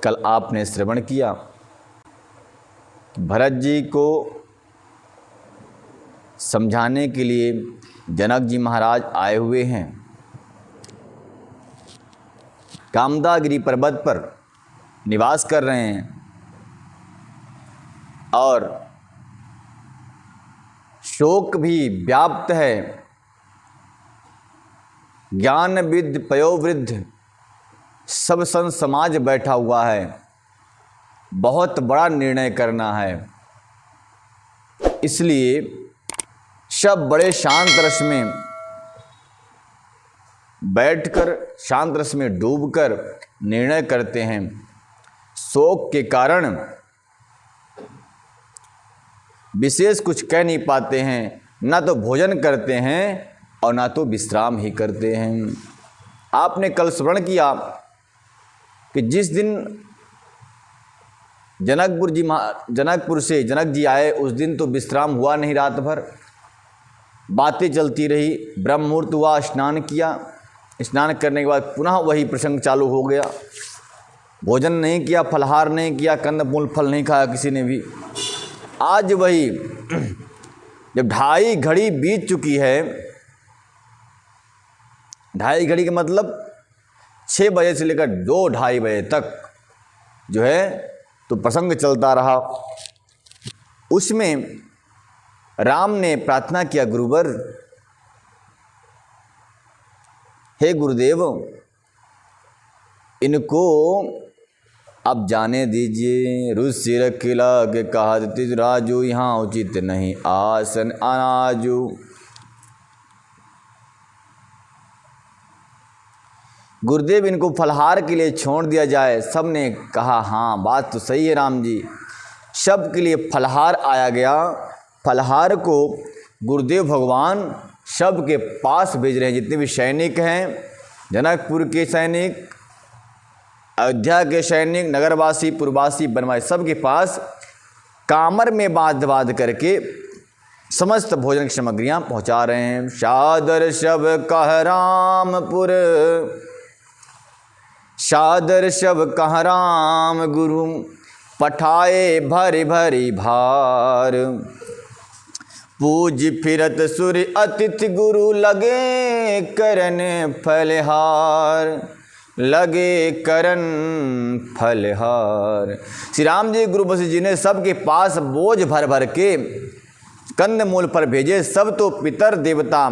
कल आपने श्रवण किया भरत जी को समझाने के लिए जनक जी महाराज आए हुए हैं। कामदागिरी पर्वत पर निवास कर रहे हैं और शोक भी व्याप्त है। ज्ञान विद्ध पयोवृद्ध सब संत समाज बैठा हुआ है। बहुत बड़ा निर्णय करना है, इसलिए सब बड़े शांत रस में बैठकर, शांत रस में डूबकर निर्णय करते हैं। शोक के कारण विशेष कुछ कह नहीं पाते हैं, ना तो भोजन करते हैं और ना तो विश्राम ही करते हैं। आपने कल स्मरण किया कि जिस दिन जनकपुर से जनक जी आए उस दिन तो विश्राम हुआ नहीं, रात भर बातें चलती रही। ब्रह्म मुहूर्त हुआ, स्नान किया, स्नान करने के बाद पुनः वही प्रसंग चालू हो गया। भोजन नहीं किया, फलहार नहीं किया, कंद मूल फल नहीं खाया किसी ने भी। आज वही जब 2:30 घड़ी बीत चुकी है, 2:30 घड़ी का मतलब 6 बजे से लेकर 2-2:30 बजे तक जो है तो प्रसंग चलता रहा। उसमें राम ने प्रार्थना किया, गुरुवर, हे गुरुदेव, इनको अब जाने दीजिए। रुसिर किला के कहत राजू, यहाँ उचित नहीं आसन अनाजू। गुरुदेव, इनको फलहार के लिए छोड़ दिया जाए। सब ने कहा, हाँ बात तो सही है राम जी। सब के लिए फलहार आया गया। फलहार को गुरुदेव भगवान सब के पास भेज रहे हैं। जितने भी सैनिक हैं, जनकपुर के सैनिक, अयोध्या के सैनिक, नगरवासी, पुरवासी, बनवासी, सब के पास कामर में बांध करके समस्त भोजन की सामग्रियाँ पहुँचा रहे हैं। सादर शब कह रामपुर, सादर शब कह राम गुरु, पठाए भरी भरी भार। पूज फिरत सूर्य अतिथि गुरु, लगे करन फलहार, लगे करन फलहार। श्री राम जी गुरु वशिष्ठ जी ने सबके पास बोझ भर भर के कंद मूल पर भेजे। सब तो पितर देवता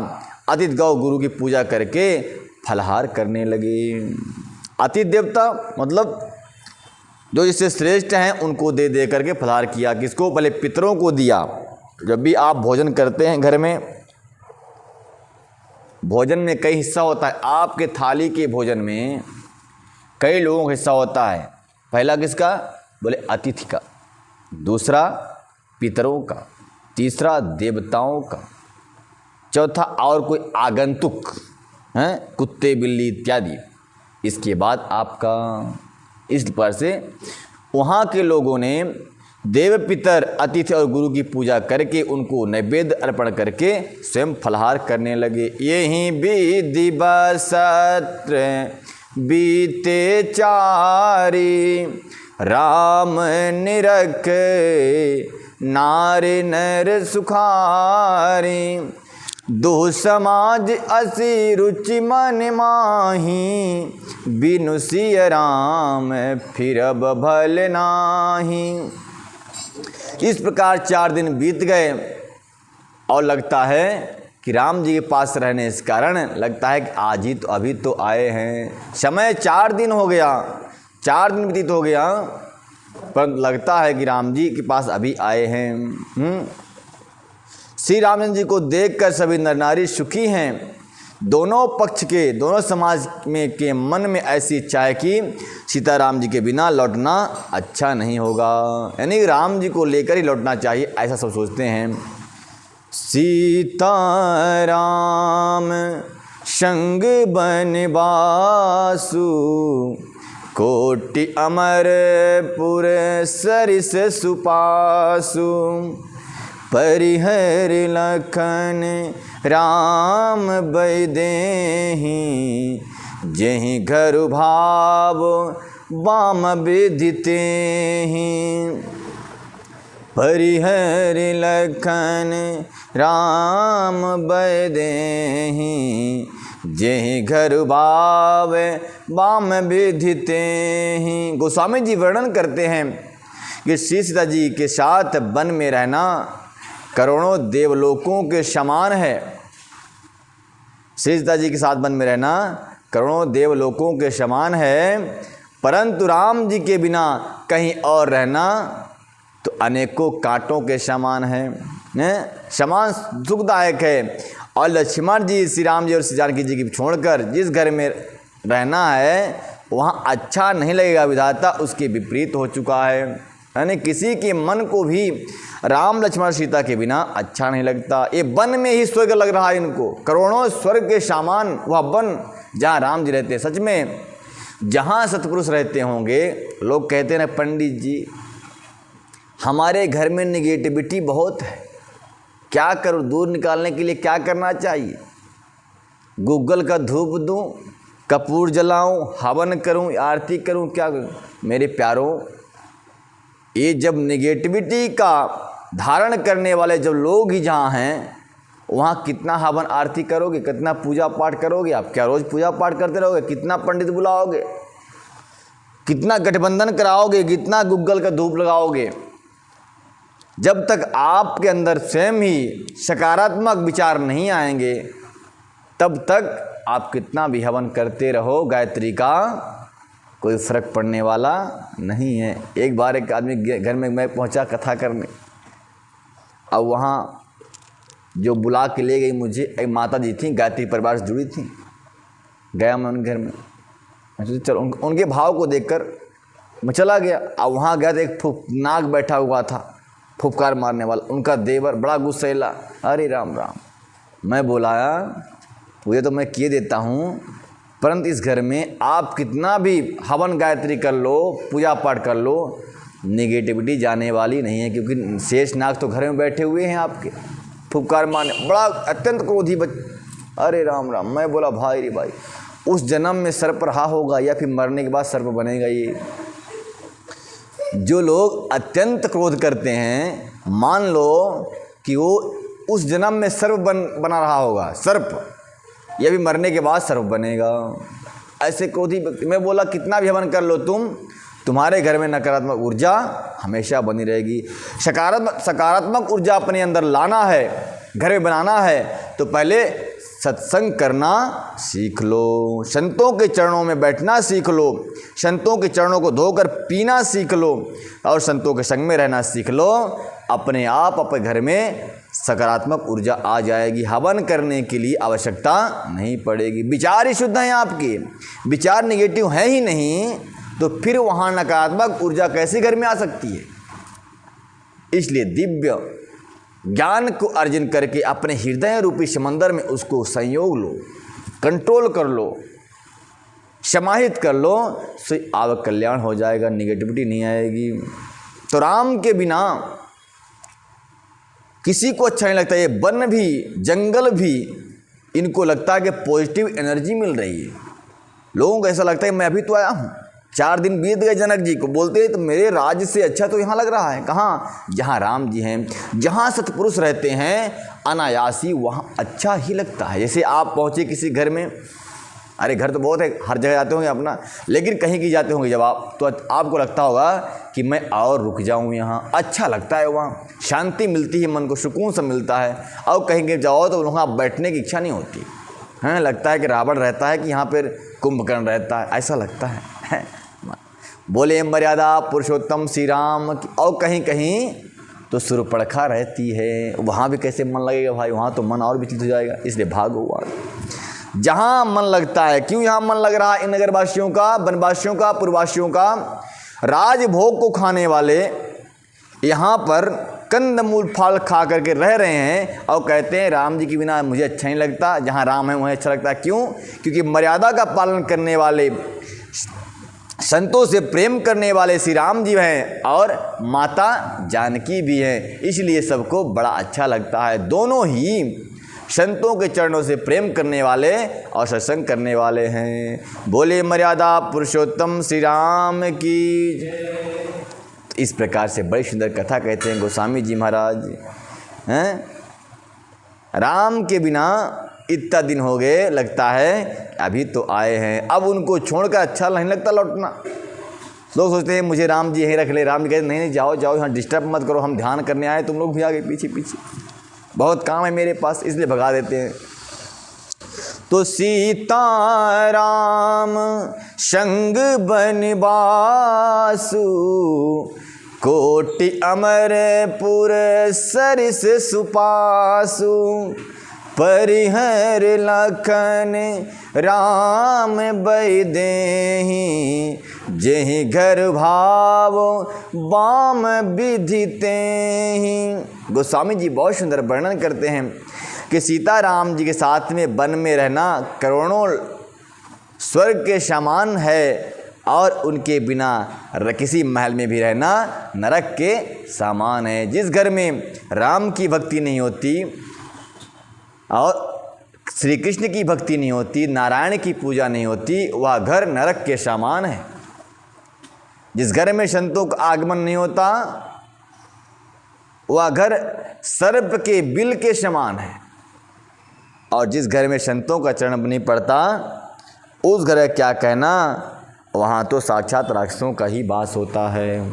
अतिथि गौ गुरु की पूजा करके फलहार करने लगे। अतिथि देवता मतलब जो जिससे श्रेष्ठ हैं उनको दे दे करके फलहार किया। किसको? पहले पितरों को दिया। जब भी आप भोजन करते हैं घर में, भोजन में कई हिस्सा होता है। आपके थाली के भोजन में कई लोगों का हिस्सा होता है। पहला किसका? बोले अतिथि का, दूसरा पितरों का, तीसरा देवताओं का, चौथा और कोई आगंतुक हैं, कुत्ते बिल्ली इत्यादि। इसके बाद आपका। इस प्रकार से वहाँ के लोगों ने देव पितर अतिथि और गुरु की पूजा करके उनको नैवेद्य अर्पण करके स्वयं फलहार करने लगे। यही विधि बसत्र बीते चारी, राम निरख नारी नर सुखारी। दो समाज असी रुचि मन माही, बिनु सिय राम फिरब भल नाही। इस प्रकार 4 दिन बीत गए और लगता है कि राम जी के पास रहने इस कारण लगता है कि आज ही तो, अभी तो आए हैं। समय 4 दिन हो गया, 4 दिन व्यतीत हो गया, पर लगता है कि राम जी के पास अभी आए हैं। श्री रामचंद्र जी को देखकर सभी नर नारी सुखी हैं। दोनों पक्ष के, दोनों समाज में के मन में ऐसी इच्छा है कि सीताराम जी के बिना लौटना अच्छा नहीं होगा, यानी राम जी को लेकर ही लौटना चाहिए, ऐसा सब सोचते हैं। सीताराम संग बनवासु, कोटि अमरपुर सरिस सुपासु। परिहर लखन राम बैदेहि, जेहि घर भाव वाम विदिते ही। परिहरि लखन राम बैदेहि, जेहि घर भावे वाम विदिते ही। गोस्वामी जी वर्णन करते हैं कि श्री सीता जी के साथ वन में रहना करोड़ों देवलोकों के समान है। श्री सीता जी के साथ वन में रहना करोड़ों देवलोकों के समान है, परंतु राम जी के बिना कहीं और रहना तो अनेकों कांटों के समान है, समान सुखदायक है। और लक्ष्मण जी श्री राम जी और श्री जानकी जी की छोड़कर जिस घर में रहना है वहाँ अच्छा नहीं लगेगा, विधाता उसके विपरीत हो चुका है। यानी किसी के मन को भी राम लक्ष्मण सीता के बिना अच्छा नहीं लगता। ये वन में ही स्वर्ग लग रहा है इनको, करोड़ों स्वर्ग के समान वह वन जहाँ राम जी रहते हैं। सच में जहाँ सतपुरुष रहते होंगे, लोग कहते हैं ना पंडित जी हमारे घर में निगेटिविटी बहुत है, क्या करूँ, दूर निकालने के लिए क्या करना चाहिए? गूगल का धूप दूँ, कपूर जलाऊं, हवन करूं, आरती करूं, क्या करूं? मेरे प्यारों, ये जब निगेटिविटी का धारण करने वाले जब लोग ही जहाँ हैं वहाँ कितना हवन आरती करोगे, कितना पूजा पाठ करोगे? आप क्या रोज़ पूजा पाठ करते रहोगे? कितना पंडित बुलाओगे, कितना गठबंधन कराओगे, कितना गूगल का धूप लगाओगे? जब तक आपके अंदर स्वयं ही सकारात्मक विचार नहीं आएंगे तब तक आप कितना भी हवन करते रहो, गायत्री का कोई फर्क पड़ने वाला नहीं है। एक बार एक आदमी घर में मैं पहुंचा कथा करने, अब वहाँ जो बुला के ले गई मुझे एक माता जी थी, गायत्री परिवार से जुड़ी थी। गया मैं उनके घर में, चलो उनके भाव को देखकर मैं चला गया। अब वहाँ गया तो एक नाग बैठा हुआ था, फुफकार मारने वाला, उनका देवर बड़ा गुस्सैला। अरे राम राम, मैं बोलाया पूजा तो मैं किए देता हूँ, परंतु इस घर में आप कितना भी हवन गायत्री कर लो, पूजा पाठ कर लो, निगेटिविटी जाने वाली नहीं है, क्योंकि शेष नाग तो घर में बैठे हुए हैं आपके, फुफकार मारने, बड़ा अत्यंत क्रोधी अरे राम राम, मैं बोला भाई रे भाई, उस जन्म में सर्प रहा होगा या फिर मरने के बाद सर्प बनेगा? ये जो लोग अत्यंत क्रोध करते हैं, मान लो कि वो उस जन्म में सर्प बना रहा होगा, सर्प, या भी मरने के बाद सर्प बनेगा। ऐसे क्रोधी व्यक्ति, मैं बोला कितना भी हवन कर लो तुम्हारे घर में नकारात्मक ऊर्जा हमेशा बनी रहेगी। सकारात्मक ऊर्जा अपने अंदर लाना है, घर में बनाना है, तो पहले सत्संग करना सीख लो, संतों के चरणों में बैठना सीख लो, संतों के चरणों को धोकर पीना सीख लो और संतों के संग में रहना सीख लो। अपने आप अपने घर में सकारात्मक ऊर्जा आ जाएगी, हवन करने के लिए आवश्यकता नहीं पड़ेगी। विचार ही शुद्ध हैं आपके, विचार नेगेटिव है ही नहीं, तो फिर वहाँ नकारात्मक ऊर्जा कैसे घर में आ सकती है? इसलिए दिव्य ज्ञान को अर्जन करके अपने हृदय रूपी समंदर में उसको संयोग लो, कंट्रोल कर लो, समाहित कर लो, तो आपका कल्याण हो जाएगा, निगेटिविटी नहीं आएगी। तो राम के बिना किसी को अच्छा नहीं लगता। ये वन भी, जंगल भी, इनको लगता है कि पॉजिटिव एनर्जी मिल रही है। लोगों को ऐसा लगता है मैं अभी तो आया हूँ, 4 दिन बीत गए, जनक जी को बोलते हैं तो मेरे राज्य से अच्छा तो यहाँ लग रहा है। कहाँ? जहाँ राम जी हैं, जहाँ सतपुरुष रहते हैं, अनायासी वहाँ अच्छा ही लगता है। जैसे आप पहुँचे किसी घर में, अरे घर तो बहुत है, हर जगह जाते होंगे अपना, लेकिन कहीं की जाते होंगे जब आप, तो आपको लगता होगा कि मैं और रुक जाऊँ यहाँ, अच्छा लगता है, वहाँ शांति मिलती है, मन को सुकून सा मिलता है। और कहीं के जाओ तो वहाँ बैठने की इच्छा नहीं होती है, लगता है कि रावण रहता है, कि यहाँ पर कुंभकर्ण रहता है, ऐसा लगता है। बोले मर्यादा पुरुषोत्तम श्री राम की। और कहीं कहीं तो सुरपड़खा रहती है, वहाँ भी कैसे मन लगेगा भाई, वहाँ तो मन और विचलित हो जाएगा। इसलिए भागो हुआ जहाँ मन लगता है। क्यों यहाँ मन लग रहा है? इन नगरवासियों का, वनवासियों का, पूर्ववासियों का, राजभोग को खाने वाले यहाँ पर कंदमूल फल खा करके रह रहे हैं और कहते हैं राम जी के बिना मुझे अच्छा नहीं लगता, जहाँ राम है वहीं अच्छा लगता है। क्यों? क्योंकि मर्यादा का पालन करने वाले, संतों से प्रेम करने वाले श्री राम जी हैं और माता जानकी भी हैं, इसलिए सबको बड़ा अच्छा लगता है। दोनों ही संतों के चरणों से प्रेम करने वाले और सत्संग करने वाले हैं। बोले मर्यादा पुरुषोत्तम श्री राम की। तो इस प्रकार से बड़ी सुंदर कथा कहते हैं गोस्वामी जी महाराज हैं। राम के बिना इतना दिन हो गए, लगता है अभी तो आए हैं, अब उनको छोड़कर अच्छा नहीं लगता लौटना। लोग सोचते हैं मुझे राम जी यहीं रख ले, राम जी कहते नहीं नहीं जाओ जाओ, यहाँ डिस्टर्ब मत करो, हम ध्यान करने आए, तुम लोग भी आगे पीछे पीछे, बहुत काम है मेरे पास, इसलिए भगा देते हैं। तो सीता राम संग बनवासु, कोटि अमरपुर सरिस सुपासु, परिहर लखन राम बैदेहि, जेहि घर भाव बाम विधि तेहि। गोस्वामी जी बहुत सुंदर वर्णन करते हैं कि सीता राम जी के साथ में वन में रहना करोड़ों स्वर्ग के समान है, और उनके बिना किसी महल में भी रहना नरक के समान है। जिस घर में राम की भक्ति नहीं होती और श्री कृष्ण की भक्ति नहीं होती, नारायण की पूजा नहीं होती, वह घर नरक के समान है। जिस घर में संतों का आगमन नहीं होता, वह घर सर्प के बिल के समान है। और जिस घर में संतों का चरण नहीं पड़ता, उस घर का क्या कहना, वहाँ तो साक्षात राक्षसों का ही वास होता है।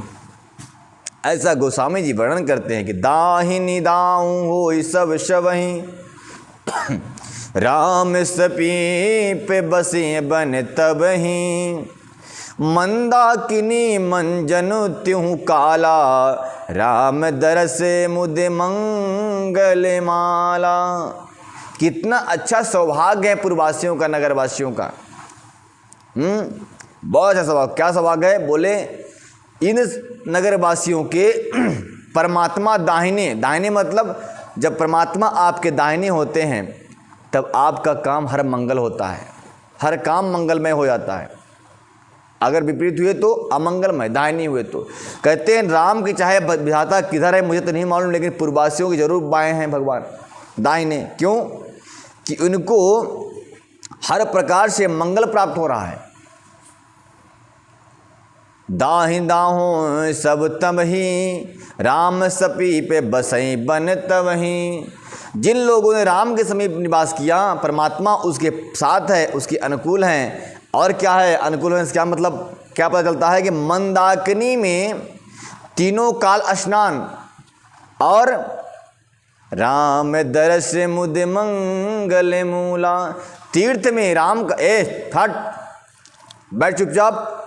ऐसा गोस्वामी जी वर्णन करते हैं कि दाहिनी दाऊँ हो सब शवहीं, राम सपीप बसे बन तबहीं, मंदाकिनी मंजनु त्यों काला, राम दरस मुद मंगल माला। कितना अच्छा सौभाग्य है पूर्ववासियों का, नगरवासियों का। बहुत अच्छा सौभाग्य। क्या सौभाग्य है? बोले इन नगरवासियों के परमात्मा दाहिने, दाहिने मतलब जब परमात्मा आपके दाहिने होते हैं तब आपका काम हर मंगल होता है, हर काम मंगलमय हो जाता है। अगर विपरीत हुए तो अमंगलमय, दाहिने हुए तो। कहते हैं राम की चाहे विधाता किधर है मुझे तो नहीं मालूम, लेकिन पूर्ववासियों के जरूर बाएं हैं भगवान, दाहिने। क्यों? कि उनको हर प्रकार से मंगल प्राप्त हो रहा है। दाहि दाहों सब तबहि, राम सपी पे बसई बन तबहि। जिन लोगों ने राम के समीप निवास किया, परमात्मा उसके साथ है, उसके अनुकूल हैं। और क्या है अनुकूल है? क्या मतलब क्या पता चलता है कि मंदाकिनी में तीनों काल स्नान, और राम दरस मुद मंगल मूला। तीर्थ में राम का थट बैठ चुपचाप,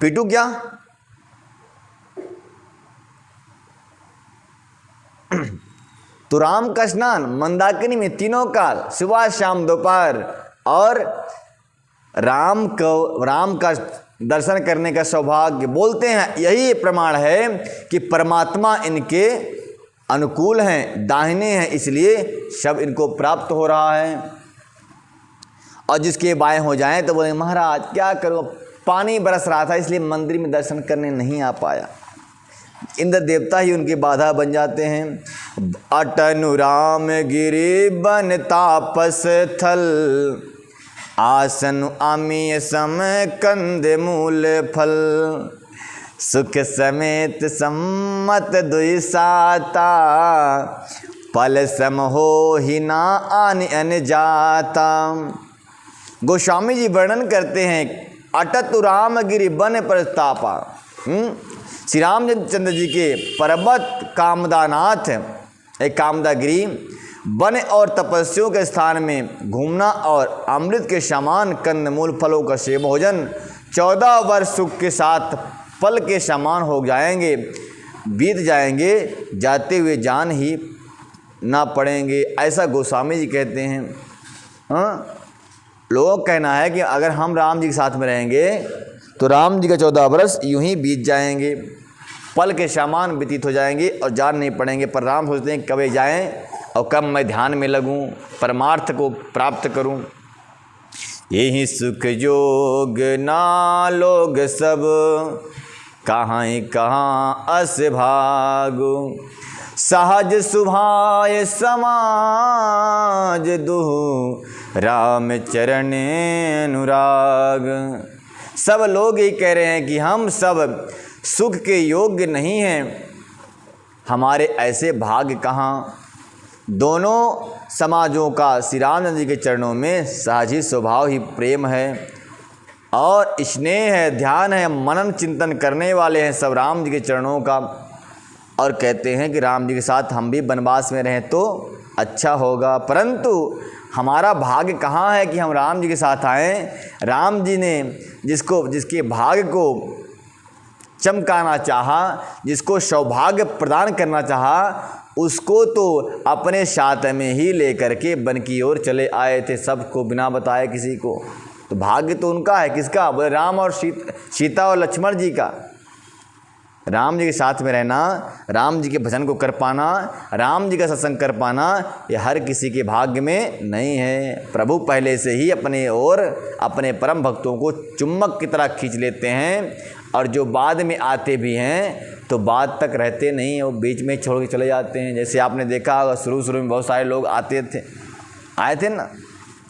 पीटू क्या? तो राम का स्नान मंदाकिनी में तीनों काल, सुबह शाम दोपहर, और राम का दर्शन करने का सौभाग्य। बोलते हैं यही प्रमाण है कि परमात्मा इनके अनुकूल हैं, दाहिने हैं, इसलिए सब इनको प्राप्त हो रहा है। और जिसके बाएं हो जाएं तो बोले महाराज क्या करो, पानी बरस रहा था इसलिए मंदिर में दर्शन करने नहीं आ पाया। इंद्र देवता ही उनकी बाधा बन जाते हैं। अटनु राम गिरि बन तापस थल, आसन आमी सम कंद मूल फल, सुख समेत सम्मत दुई साता, पल सम हो ही ना आन अन जाता। गोस्वामी जी वर्णन करते हैं अटत राम गिरि बन प्रतापा। श्री रामचंद्र जी के पर्वत कामदानाथ, एक कामदागिरी, वन और तपस्वियों के स्थान में घूमना और अमृत के समान कंदमूल फलों का सेवन भोजन 14 वर्ष सुख के साथ पल के समान हो जाएंगे, बीत जाएंगे, जाते हुए जान ही ना पड़ेंगे। ऐसा गोस्वामी जी कहते हैं। हाँ, लोगों का कहना है कि अगर हम राम जी के साथ में रहेंगे तो राम जी का 14 वर्ष यूं ही बीत जाएंगे, पल के समान व्यतीत हो जाएंगे और जान नहीं पड़ेंगे। पर राम सोचते हैं कब जाएं और कब मैं ध्यान में लगूं, परमार्थ को प्राप्त करूं। यही सुख योग ना लोग सब, कहाँ कहाँ अस भागु, सहज सुभाय समाज दुहु राम चरण अनुराग। सब लोग ये कह रहे हैं कि हम सब सुख के योग्य नहीं हैं, हमारे ऐसे भाग्य कहाँ। दोनों समाजों का श्री रामचंद्र जी के चरणों में सहज ही स्वभाव ही प्रेम है और स्नेह है, ध्यान है, मनन चिंतन करने वाले हैं सब राम जी के चरणों का। और कहते हैं कि राम जी के साथ हम भी वनवास में रहें तो अच्छा होगा, परंतु हमारा भाग्य कहाँ है कि हम राम जी के साथ आएँ। राम जी ने जिसके भाग्य को चमकाना चाहा, जिसको सौभाग्य प्रदान करना चाहा, उसको तो अपने साथ में ही लेकर के वन की ओर चले आए थे, सबको बिना बताए किसी को। तो भाग्य तो उनका है, किसका? बोले राम और सीता और लक्ष्मण जी का। राम जी के साथ में रहना, राम जी के भजन को कर पाना, राम जी का सत्संग कर पाना, ये हर किसी के भाग्य में नहीं है। प्रभु पहले से ही अपने ओर अपने परम भक्तों को चुम्बक की तरह खींच लेते हैं, और जो बाद में आते भी हैं तो बाद तक रहते नहीं, वो बीच में छोड़ के चले जाते हैं। जैसे आपने देखा होगा शुरू में बहुत सारे लोग आए थे ना,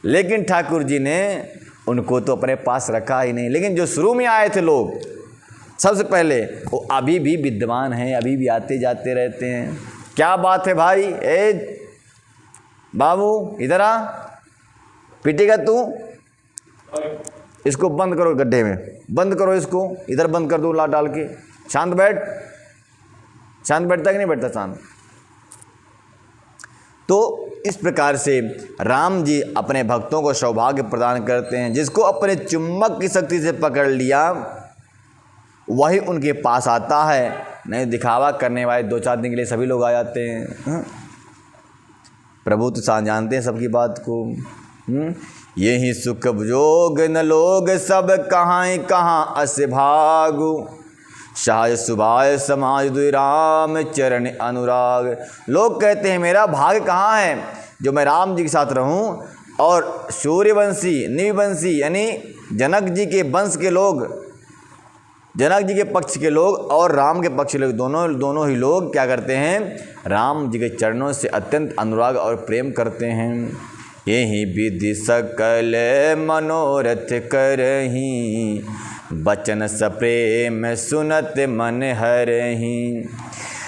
लेकिन ठाकुर जी ने उनको तो अपने पास रखा ही नहीं। लेकिन जो शुरू में आए थे लोग सबसे पहले, वो अभी भी विद्यमान हैं, अभी भी आते जाते रहते हैं। क्या बात है भाई, ए बाबू इधर आ, पीटेगा तू, इसको बंद करो गड्ढे में, बंद करो इसको, इधर बंद कर दो ला डाल के। शांत बैठ, शांत बैठता कि नहीं बैठता शांत। तो इस प्रकार से राम जी अपने भक्तों को सौभाग्य प्रदान करते हैं। जिसको अपने चुम्बक की शक्ति से पकड़ लिया वही उनके पास आता है, नहीं दिखावा करने वाले 2-4 दिन के लिए सभी लोग आ जाते हैं। प्रभु तो जानते हैं सबकी बात को। यही सुख जोग न लोग सब कहाँ अस भागु, सहज सुभाय समाज दुई राम चरण अनुराग। लोग कहते हैं मेरा भाग्य कहाँ है जो मैं राम जी के साथ रहूं, और सूर्यवंशी निवंशी यानी जनक जी के वंश के लोग, जनक जी के पक्ष के लोग और राम के पक्ष के लोग, दोनों ही लोग क्या करते हैं, राम जी के चरणों से अत्यंत अनुराग और प्रेम करते हैं। यही विधि सकल मनोरथ करही, बचन सप्रेम सुनत मन हरही।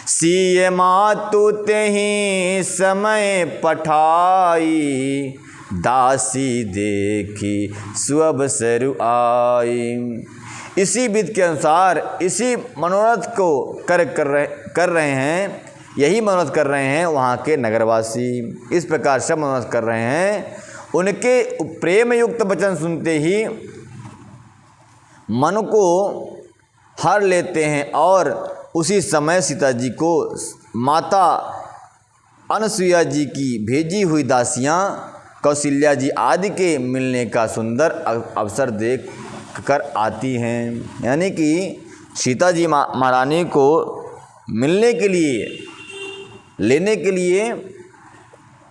सिय मातु तेहि समय पठाई, दासी देखी सुअवसर आई। इसी विधि के अनुसार इसी मनोरथ को कर रहे हैं, यही मनोरथ कर रहे हैं वहाँ के नगरवासी। इस प्रकार सब मनोरथ कर रहे हैं। उनके प्रेम युक्त वचन सुनते ही मन को हर लेते हैं, और उसी समय सीता जी को माता अनसुईया जी की भेजी हुई दासियाँ कौशल्या जी आदि के मिलने का सुंदर अवसर देख कर आती हैं। यानी कि सीता जी महारानी को मिलने के लिए, लेने के लिए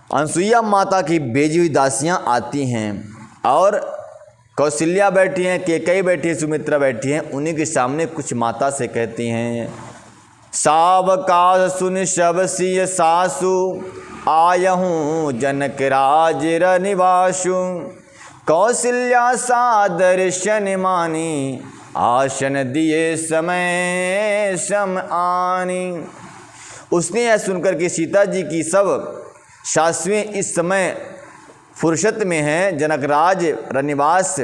अनसुईया माता की भेजी हुई दासियाँ आती हैं, और कौशल्या बैठी हैं, कैकेयी बैठी है, सुमित्रा बैठी हैं। उन्हीं के सामने कुछ माता से कहती हैं, सावकाश सुन शब सिय सासु, आयहूँ जनक राज रनिवासु। कौशल्या सादर शन मानी, आसन दिए समय सम आनी। उसने यह सुनकर के सीता जी की सब सासुएं इस समय फुर्सत में हैं, जनकराज रनिवास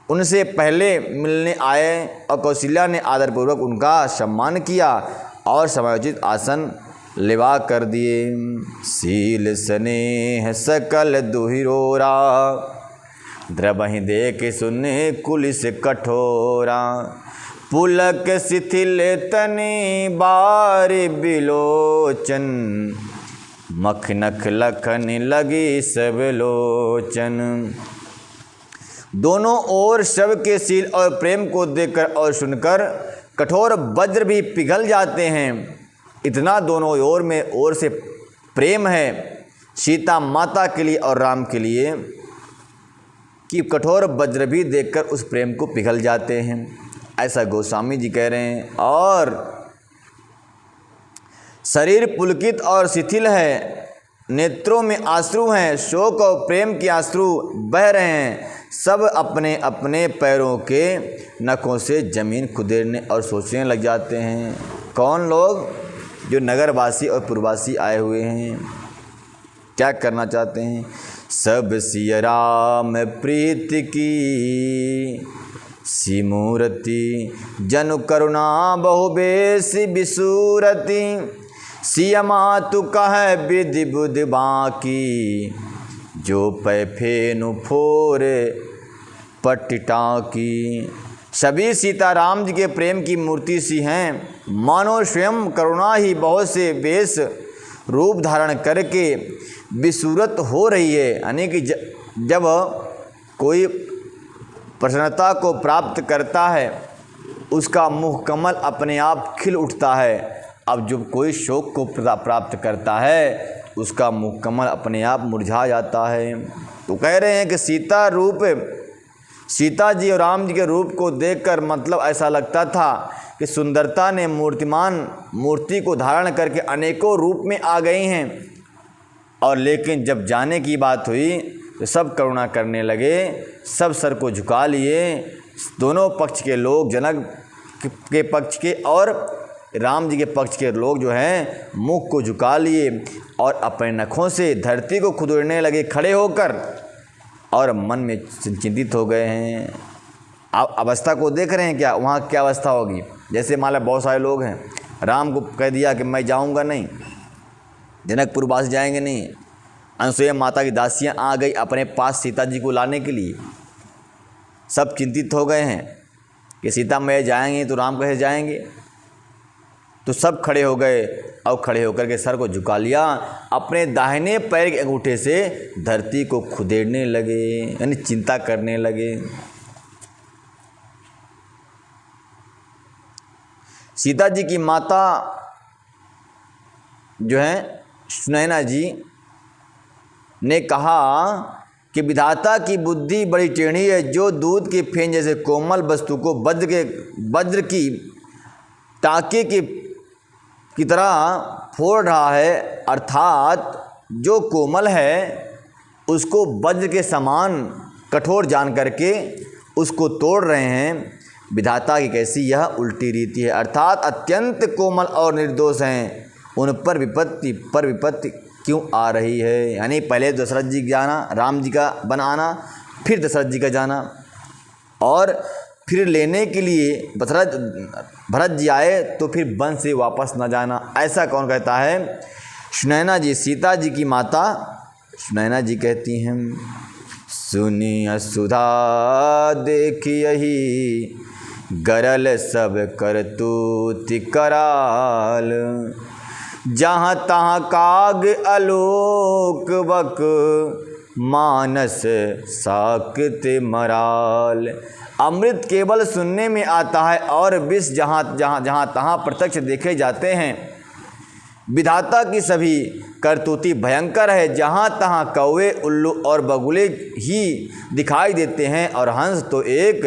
उनसे पहले मिलने आए, और कौशल्या ने आदरपूर्वक उनका सम्मान किया और समयोचित आसन लेवा कर दिए। सील स्नेह सकल दुहिरोरा, द्रवहि देख सुने कुलिस कठोरा। पुलक शिथिल तनि बार बिलोचन, मख नख लखन लगी सब लोचन। दोनों ओर शव के सील और प्रेम को देखकर और सुनकर कठोर वज्र भी पिघल जाते हैं। इतना दोनों ओर से प्रेम है सीता माता के लिए और राम के लिए कि कठोर वज्र भी देखकर उस प्रेम को पिघल जाते हैं। ऐसा गोस्वामी जी कह रहे हैं। और शरीर पुलकित और शिथिल है, नेत्रों में आंसू हैं, शोक और प्रेम के आंसू बह रहे हैं। सब अपने अपने पैरों के नखों से ज़मीन खुदेड़ने और सोचने लग जाते हैं। कौन लोग? जो नगरवासी और पुरवासी आए हुए हैं, क्या करना चाहते हैं? सब सिय राम प्रीत की सी मूर्ति, जनु करुणा बहुबेसी बिसूरती, सिय मातु कह विधि बुधि बाकी, जो पै फेनु फोर पटिटा की। सभी सीताराम जी के प्रेम की मूर्ति सी हैं, मानो स्वयं करुणा ही बहुत से बेस रूप धारण करके विसूरत हो रही है। यानी कि जब कोई प्रसन्नता को प्राप्त करता है, उसका मुख कमल अपने आप खिल उठता है। अब जब कोई शोक को प्राप्त करता है, उसका मुख कमल अपने आप मुरझा जाता है। तो कह रहे हैं कि सीता जी और राम जी के रूप को देखकर मतलब ऐसा लगता था कि सुंदरता ने मूर्तिमान मूर्ति को धारण करके अनेकों रूप में आ गई हैं। और लेकिन जब जाने की बात हुई तो सब करुणा करने लगे, सब सर को झुका लिए। दोनों पक्ष के लोग, जनक के पक्ष के और राम जी के पक्ष के लोग जो हैं, मुख को झुका लिए और अपने नखों से धरती को खुदेड़ने लगे खड़े होकर, और मन में चिंतित हो गए हैं। आप अवस्था को देख रहे हैं क्या? वहाँ क्या अवस्था होगी? जैसे मान लो बहुत सारे लोग हैं, राम को कह दिया कि मैं जाऊँगा नहीं, जनकपुर वास जाएंगे नहीं। अनसुईया माता की दासियाँ आ गई अपने पास सीता जी को लाने के लिए। सब चिंतित हो गए हैं कि सीता मैया जाएंगे तो राम कैसे जाएंगे। तो सब खड़े हो गए और खड़े होकर के सर को झुका लिया, अपने दाहिने पैर के अंगूठे से धरती को खुदेड़ने लगे, यानी चिंता करने लगे। सीता जी की माता जो है सुनैना जी ने कहा कि विधाता की बुद्धि बड़ी टेढ़ी है, जो दूध के फेन जैसे कोमल वस्तु को वज्र की टाँके की तरह फोड़ रहा है, अर्थात जो कोमल है उसको वज्र के समान कठोर जान करके उसको तोड़ रहे हैं। विधाता की कैसी यह उल्टी रीति है, अर्थात अत्यंत कोमल और निर्दोष हैं, उन पर विपत्ति क्यों आ रही है। यानी पहले दशरथ जी जाना, राम जी का बनाना, फिर दशरथ जी का जाना, और फिर लेने के लिए भरत जी आए तो फिर वन से वापस न जाना। ऐसा कौन कहता है? सुनैना जी, सीता जी की माता सुनैना जी कहती हैं, सुनी सुधा देखियहि गरल सब करतूति कराल, जहाँ तहाँ काग आलोक बक मानस साकत मराल। अमृत केवल सुनने में आता है और विष जहाँ तहाँ प्रत्यक्ष देखे जाते हैं। विधाता की सभी करतूती भयंकर है, जहाँ तहाँ कौवे, उल्लू और बगुले ही दिखाई देते हैं, और हंस तो एक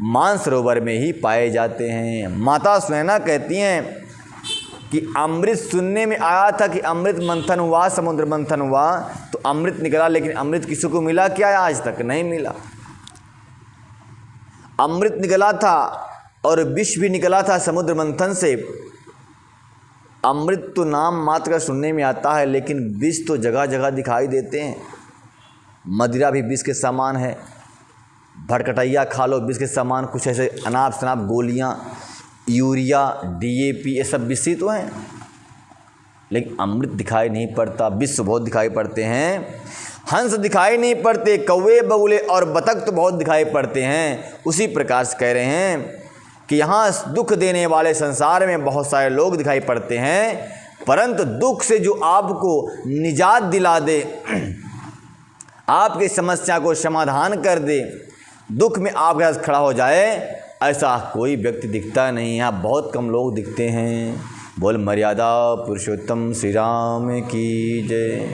मानसरोवर में ही पाए जाते हैं। माता सुनैना कहती हैं कि अमृत सुनने में आया था कि अमृत मंथन हुआ, समुद्र मंथन हुआ तो अमृत निकला, लेकिन अमृत किसी को मिला क्या? आज तक नहीं मिला। अमृत निकला था और विष भी निकला था समुद्र मंथन से। अमृत तो नाम मात्र का सुनने में आता है, लेकिन विष तो जगह जगह दिखाई देते हैं। मदिरा भी विष के समान है, भटकटैया खा लो विष के समान, कुछ ऐसे अनाप शनाप गोलियाँ, यूरिया, DAP, ये सब विष तो हैं, लेकिन अमृत दिखाई नहीं पड़ता। विष बहुत दिखाई पड़ते हैं, हंस दिखाई नहीं पड़ते, कौवे, बगुले और बतख तो बहुत दिखाई पड़ते हैं। उसी प्रकार से कह रहे हैं कि यहाँ दुख देने वाले संसार में बहुत सारे लोग दिखाई पड़ते हैं, परंतु दुख से जो आपको निजात दिला दे, आपकी समस्या को समाधान कर दे, दुख में आपके साथ खड़ा हो जाए, ऐसा कोई व्यक्ति दिखता नहीं। यहाँ बहुत कम लोग दिखते हैं। बोल मर्यादा पुरुषोत्तम श्री राम की जय।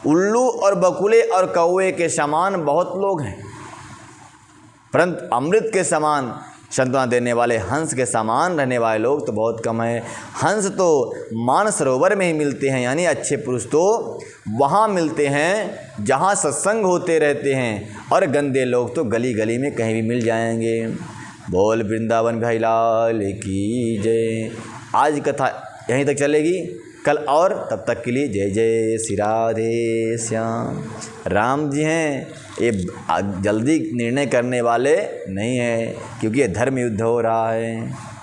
उल्लू और बकुले और कौवे के समान बहुत लोग हैं, परंतु अमृत के समान सांत्वना देने वाले हंस के समान रहने वाले लोग तो बहुत कम हैं। हंस तो मानसरोवर में ही मिलते हैं, यानी अच्छे पुरुष तो वहाँ मिलते हैं जहाँ सत्संग होते रहते हैं, और गंदे लोग तो गली गली में कहीं भी मिल जाएंगे। बोल वृंदावन भाई लाल की जय। आज कथा यहीं तक चलेगी, कल और, तब तक के लिए जय जय श्री राधे श्याम। राम जी हैं, ये जल्दी निर्णय करने वाले नहीं हैं, क्योंकि ये धर्म युद्ध हो रहा है।